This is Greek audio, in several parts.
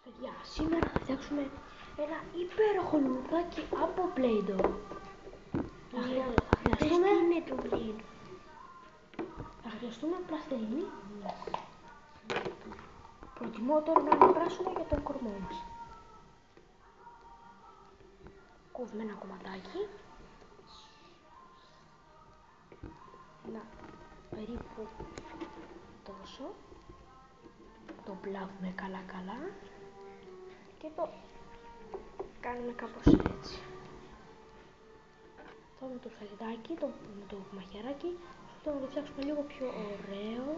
Παιδιά, σήμερα θα φτιάξουμε ένα υπέροχο λουλουδάκι από Play-Doh. Θα χρειαστούμε πλαστελίνη. Προτιμώ τώρα να είναι πράσινο για τον κορμό μας. Κόβουμε ένα κομματάκι. Να, περίπου τόσο. Το πλάβουμε καλά και το κάνουμε κάπως έτσι. Τώρα με το ψαλιδάκι, με το μαχαιράκι, θα το φτιάξουμε λίγο πιο ωραίο,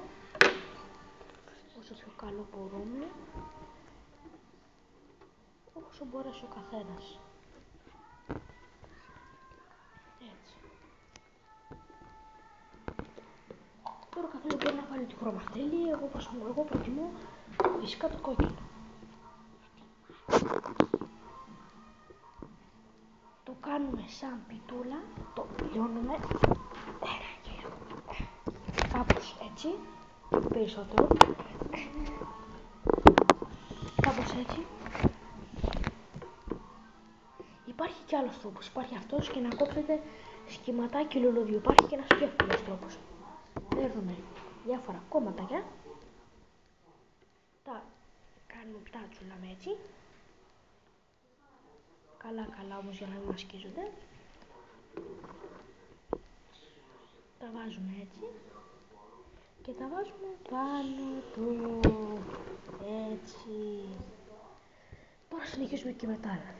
όσο πιο καλό μπορούμε, όσο μπορέσει ο καθένας. Έτσι. Τώρα ο καθένας μπορεί να βάλει τι χρώμα θέλει, εγώ προτιμώ φυσικά το κόκκινο. Το κάνουμε σαν πιτούλα, το λιώνουμε κάπως έτσι, περισσότερο, κάπως έτσι. Υπάρχει κι άλλος τρόπος, υπάρχει αυτός και να κόψετε σχηματάκι λουλουδιού, υπάρχει και ένας πιο εύκολος τρόπος. Παίρνουμε διάφορα κομματάκια, τα τσουλάμε έτσι, καλά όμως για να μην μας σκίζονται. Τα βάζουμε έτσι και τα βάζουμε πάνω του, έτσι. Τώρα συνεχίζουμε και με τα άλλα.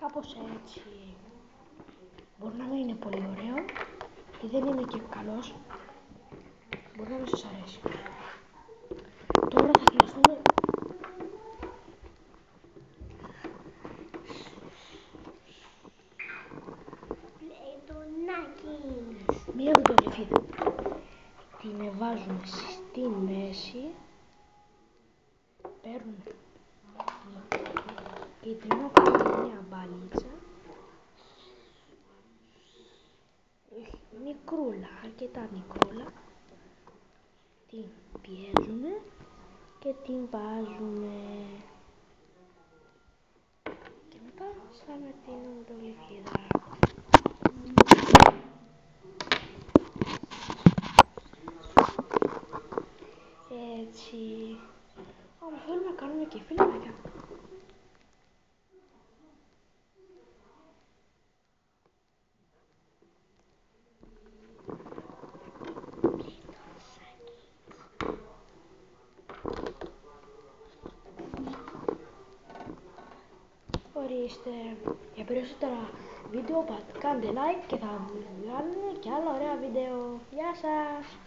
Κάπως έτσι. Μπορεί να μην είναι πολύ ωραίο και δεν είναι και καλός. Μπορεί να μην σας αρέσει. Τώρα θα χρειαστούμε μία βιτολιφίδα. Την βάζουμε στη μέση. Παίρνουμε και την έχουμε μία μπαλίτσα. Μικρούλα, αρκετά μικρούλα. Την πιέζουμε και την βάζουμε. Και μετά στάμε την βιτολιφίδα. Έτσι. Άμα θέλουμε να κάνουμε και φιλαράκια. Ορίστε. Για περισσότερα βίντεο κάντε like και θα βγάλουμε και άλλα ωραία βίντεο. Γεια σας!